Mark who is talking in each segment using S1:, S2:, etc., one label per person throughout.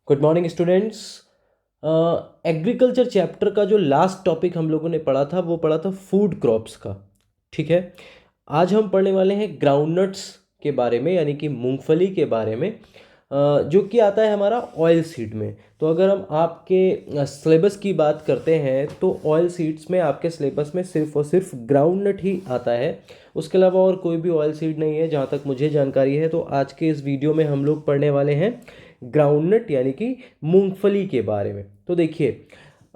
S1: Good morning students. Agriculture chapter का जो last topic हम लोगों ने पढ़ा था वो पढ़ा था फूड क्रॉप्स का। ठीक है, आज हम पढ़ने वाले हैं ग्राउंडनट्स के बारे में, यानी कि मूंगफली के बारे में, जो कि आता है हमारा ऑयल सीड में। तो अगर हम आपके सिलेबस की बात करते हैं तो ऑयल सीड्स में आपके सिलेबस में सिर्फ और सिर्फ ग्राउंडनट ही आता है, उसके अलावा और कोई भी ऑयल सीड नहीं है जहाँ तक मुझे जानकारी है। तो आज के इस वीडियो में हम लोग पढ़ने वाले हैं ग्राउंडनट यानी कि मूंगफली के बारे में। तो देखिए,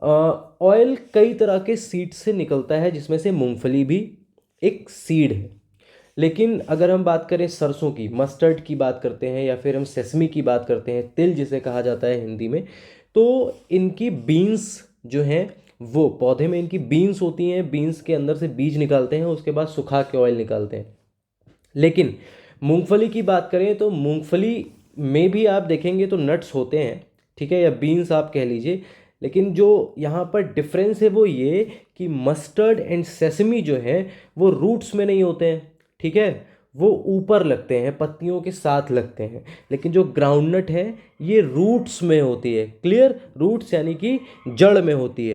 S1: ऑयल कई तरह के सीड से निकलता है जिसमें से मूंगफली भी एक सीड है। लेकिन अगर हम बात करें सरसों की, मस्टर्ड की बात करते हैं, या फिर हम सेसमी की बात करते हैं, तिल जिसे कहा जाता है हिंदी में, तो इनकी बीन्स जो हैं वो पौधे में इनकी बीन्स होती हैं। बीन्स के अंदर से बीज निकालते हैं, उसके बाद सुखा के ऑयल निकालते हैं। लेकिन मूंगफली की बात करें तो मूंगफली में भी आप देखेंगे तो नट्स होते हैं, ठीक है, या बीन्स आप कह लीजिए। लेकिन जो यहाँ पर डिफरेंस है वो ये कि मस्टर्ड एंड सेसमी जो है वो रूट्स में नहीं होते हैं, ठीक है, वो ऊपर लगते हैं, पत्तियों के साथ लगते हैं। लेकिन जो ग्राउंडनट है ये रूट्स में होती है। क्लियर, रूट्स यानी कि जड़ में होती है।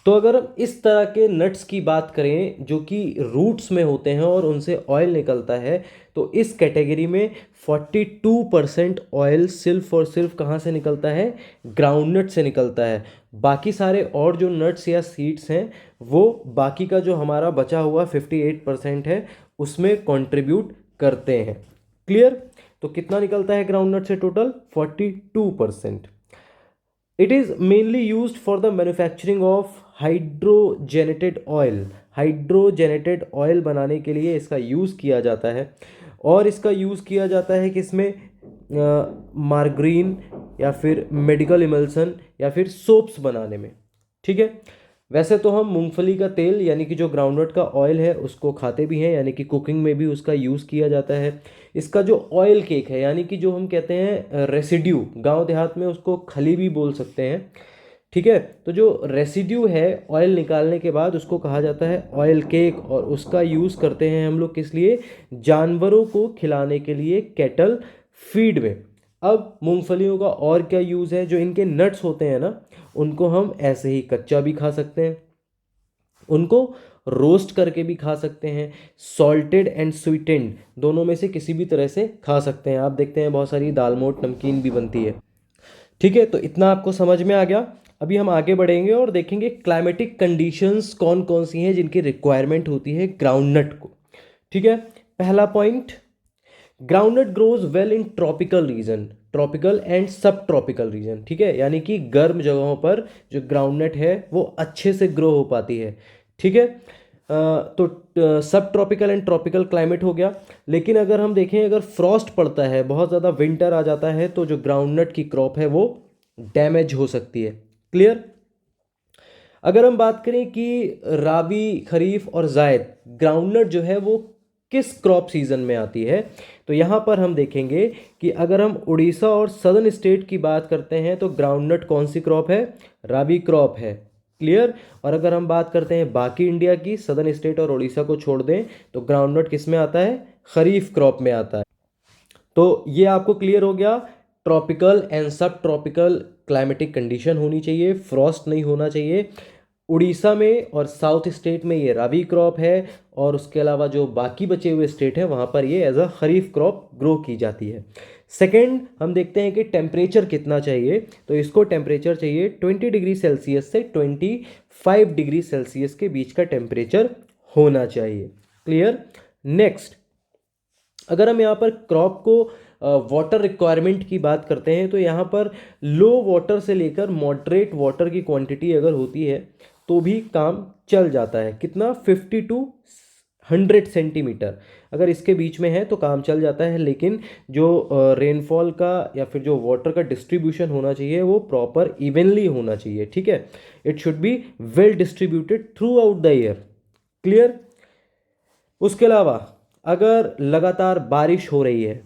S1: तो अगर हम इस तरह के नट्स की बात करें जो कि रूट्स में होते हैं और उनसे ऑयल निकलता है, तो इस कैटेगरी में 42% ऑयल सिर्फ और सिर्फ कहाँ से निकलता है? ग्राउंडनट से निकलता है। बाकी सारे और जो नट्स या सीड्स हैं वो बाकी का जो हमारा बचा हुआ 58% है उसमें कंट्रीब्यूट करते हैं। क्लियर? तो कितना निकलता है ग्राउंडनट से? Total 42%। It is mainly use for the manufacturing of hydrogenated oil. Hydrogenated oil बनाने के लिए इसका यूज़ किया जाता है। और इसका यूज़ किया जाता है किसमें? मार्गरीन, या फिर मेडिकल इमल्सन, या फिर सोप्स बनाने में। ठीक है, वैसे तो हम मूंगफली का तेल यानी कि जो ग्राउंडनट का ऑयल है उसको खाते भी हैं, यानी कि कुकिंग में भी उसका यूज़ किया जाता है। इसका जो ऑयल केक है, यानी कि जो हम कहते हैं रेसिड्यू, गांव देहात में उसको खली भी बोल सकते हैं, ठीक है, तो जो रेसिड्यू है ऑयल निकालने के बाद उसको कहा जाता है ऑयल केक। और उसका यूज़ करते हैं हम लोग किस लिए? जानवरों को खिलाने के लिए, कैटल फीड में। अब मूंगफलियों का और क्या यूज़ है? जो इनके नट्स होते हैं ना, उनको हम ऐसे ही कच्चा भी खा सकते हैं, उनको रोस्ट करके भी खा सकते हैं, सॉल्टेड एंड स्वीटेंड दोनों में से किसी भी तरह से खा सकते हैं। आप देखते हैं बहुत सारी दाल मोट नमकीन भी बनती है। ठीक है, तो इतना आपको समझ में आ गया। अभी हम आगे बढ़ेंगे और देखेंगे क्लाइमेटिक कंडीशंस कौन कौन सी हैं जिनकी रिक्वायरमेंट होती है ग्राउंडनट को। ठीक है, पहला point, groundnut grows well in tropical region, tropical and सब ट्रॉपिकल रीजन। ठीक है, यानी कि गर्म जगहों पर जो ग्राउंडनट है वो अच्छे से ग्रो हो पाती है। ठीक है, तो सब ट्रॉपिकल एंड ट्रॉपिकल क्लाइमेट हो गया। लेकिन अगर हम देखें, अगर फ्रॉस्ट पड़ता है, बहुत ज़्यादा विंटर आ जाता है, तो जो ग्राउंडनट की क्रॉप है वो डैमेज हो सकती है। क्लियर? अगर हम बात करें कि राबी, खरीफ और जायद ग्राउंडनट जो है वो किस क्रॉप सीजन में आती है, तो यहाँ पर हम देखेंगे कि अगर हम उड़ीसा और सदर्न स्टेट की बात करते हैं तो ग्राउंडनट कौन सी क्रॉप है? राबी क्रॉप है। क्लियर? और अगर हम बात करते हैं बाकी इंडिया की, सदर्न स्टेट और उड़ीसा को छोड़ दें, तो ग्राउंडनट किस में आता है? खरीफ क्रॉप में आता है। तो ये आपको क्लियर हो गया। ट्रॉपिकल एंड सब ट्रॉपिकल क्लाइमेटिक कंडीशन होनी चाहिए, फ्रॉस्ट नहीं होना चाहिए। उड़ीसा में और साउथ स्टेट में ये राबी क्रॉप है, और उसके अलावा जो बाकी बचे हुए स्टेट हैं वहाँ पर ये as a kharif crop grow की जाती है। सेकेंड, हम देखते हैं कि टेम्परेचर कितना चाहिए। तो इसको टेम्परेचर चाहिए 20 डिग्री सेल्सियस से 25 डिग्री सेल्सियस के बीच का टेम्परेचर होना चाहिए। क्लियर? नेक्स्ट, अगर हम यहाँ पर क्रॉप को वाटर रिक्वायरमेंट की बात करते हैं तो यहाँ पर लो वाटर से लेकर मॉडरेट वाटर की क्वांटिटी अगर होती है तो भी काम चल जाता है। कितना? 50 to 100 सेंटीमीटर अगर इसके बीच में है तो काम चल जाता है। लेकिन जो रेनफॉल का या फिर जो वाटर का डिस्ट्रीब्यूशन होना चाहिए वो प्रॉपर इवनली होना चाहिए। ठीक है, it should be well distributed through out the year. Clear? उसके अलावा अगर लगातार बारिश हो रही है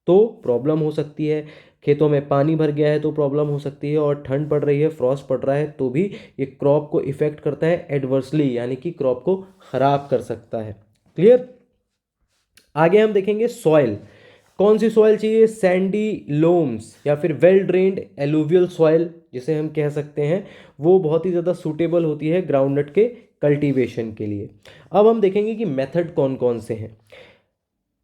S1: तो प्रॉब्लम हो सकती है, खेतों में पानी भर गया है तो प्रॉब्लम हो सकती है, और ठंड पड़ रही है, फ्रॉस्ट पड़ रहा है तो भी ये क्रॉप को इफेक्ट करता है एडवर्सली, यानी कि क्रॉप को खराब कर सकता है। क्लियर? आगे हम देखेंगे सॉइल। कौन सी सॉइल चाहिए? सैंडी लोम्स या फिर वेल ड्रेन्ड एलुवियल सॉइल जिसे हम कह सकते हैं, वो बहुत ही ज़्यादा सूटेबल होती है ग्राउंडनट के कल्टीवेशन के लिए। अब हम देखेंगे कि मेथड कौन कौन से हैं।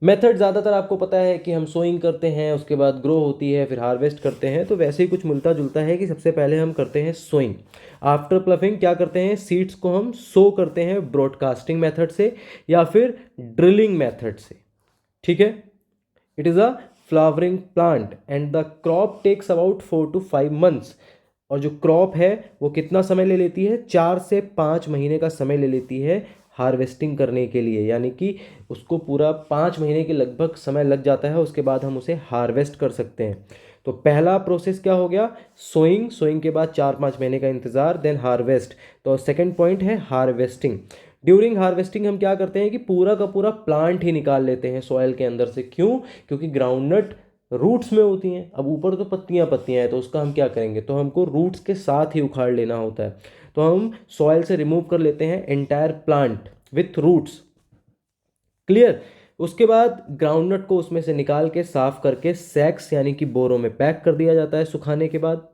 S1: मेथड ज़्यादातर आपको पता है कि हम सोइंग करते हैं, उसके बाद ग्रो होती है, फिर हार्वेस्ट करते हैं, तो वैसे ही कुछ मिलता जुलता है कि सबसे पहले हम करते हैं सोइंग। आफ्टर प्लफिंग क्या करते हैं? सीड्स को हम सो करते हैं ब्रॉडकास्टिंग मेथड से या फिर ड्रिलिंग मेथड से। ठीक है, it is a flowering plant and the crop takes about 4 to 5 months। और जो क्रॉप है वो कितना समय ले लेती है? 4 से 5 महीने का समय ले लेती है हार्वेस्टिंग करने के लिए, यानी कि उसको पूरा 5 महीने के लगभग समय लग जाता है, उसके बाद हम उसे हार्वेस्ट कर सकते हैं। तो पहला प्रोसेस क्या हो गया? सोइंग। सोइंग के बाद 4-5 महीने का इंतज़ार, देन हार्वेस्ट। तो सेकंड पॉइंट है हार्वेस्टिंग। ड्यूरिंग हार्वेस्टिंग हम क्या करते हैं कि पूरा का पूरा प्लांट ही निकाल लेते हैं सॉइल के अंदर से। क्यों? क्योंकि ग्राउंडनट रूट्स में होती हैं, अब ऊपर तो पत्तियां पत्तियां हैं, तो उसका हम क्या करेंगे? तो हमको रूट्स के साथ ही उखाड़ लेना होता है। तो हम सॉइल से रिमूव कर लेते हैं entire plant with roots. Clear? उसके बाद ग्राउंडनट को उसमें से निकाल के साफ करके सैक्स यानी कि बोरों में पैक कर दिया जाता है सुखाने के बाद।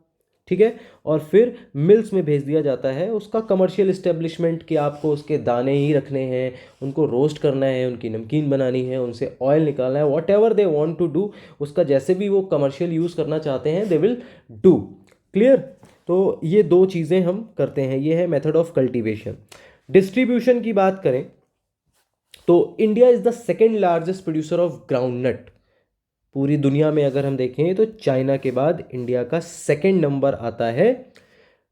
S1: ठीक है, और फिर मिल्स में भेज दिया जाता है उसका कमर्शियल इस्टेब्लिशमेंट, कि आपको उसके दाने ही रखने हैं, उनको रोस्ट करना है, उनकी नमकीन बनानी है, उनसे ऑयल निकालना है, whatever they want to do, उसका जैसे भी वो कमर्शियल यूज़ करना चाहते हैं दे विल डू। क्लियर? तो ये दो चीज़ें हम करते हैं, ये है मेथड ऑफ कल्टीवेशन। डिस्ट्रीब्यूशन की बात करें तो India is the second largest producer of groundnut. पूरी दुनिया में अगर हम देखें तो चाइना के बाद इंडिया का सेकेंड नंबर आता है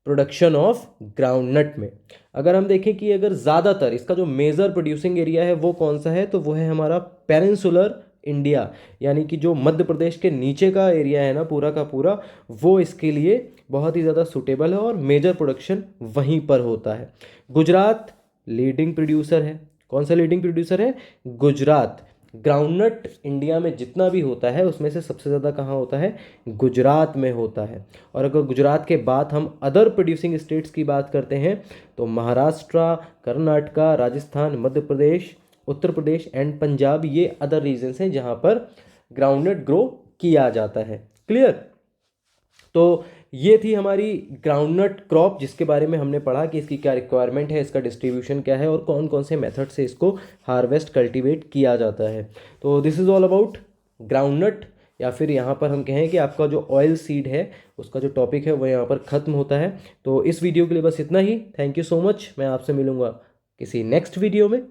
S1: प्रोडक्शन ऑफ ग्राउंडनट में। अगर हम देखें कि अगर ज़्यादातर इसका जो मेजर प्रोड्यूसिंग एरिया है वो कौन सा है, तो वो है हमारा पेनिनसुलर इंडिया, यानी कि जो मध्य प्रदेश के नीचे का एरिया है ना पूरा का पूरा, वो इसके लिए बहुत ही ज़्यादा सूटेबल है और मेजर प्रोडक्शन वहीं पर होता है। गुजरात लीडिंग प्रोड्यूसर है। कौन सा लीडिंग प्रोड्यूसर है? गुजरात। ग्राउंडनट इंडिया में जितना भी होता है उसमें से सबसे ज़्यादा कहाँ होता है? गुजरात में होता है। और अगर गुजरात के बाद हम अदर प्रोड्यूसिंग स्टेट्स की बात करते हैं तो महाराष्ट्र, कर्नाटका, राजस्थान, मध्य प्रदेश, उत्तर प्रदेश एंड पंजाब, ये अदर रीजन्स हैं जहाँ पर ग्राउंडनट ग्रो किया जाता है। क्लियर? तो ये थी हमारी ग्राउंडनट क्रॉप जिसके बारे में हमने पढ़ा कि इसकी क्या रिक्वायरमेंट है, इसका डिस्ट्रीब्यूशन क्या है और कौन कौन से मेथड से इसको हार्वेस्ट कल्टीवेट किया जाता है। तो this is all about groundnut, या फिर यहाँ पर हम कहें कि आपका जो ऑयल सीड है उसका जो टॉपिक है वो यहाँ पर ख़त्म होता है। तो इस वीडियो के लिए बस इतना ही। Thank you so much. मैं आपसे मिलूँगा किसी नेक्स्ट वीडियो में।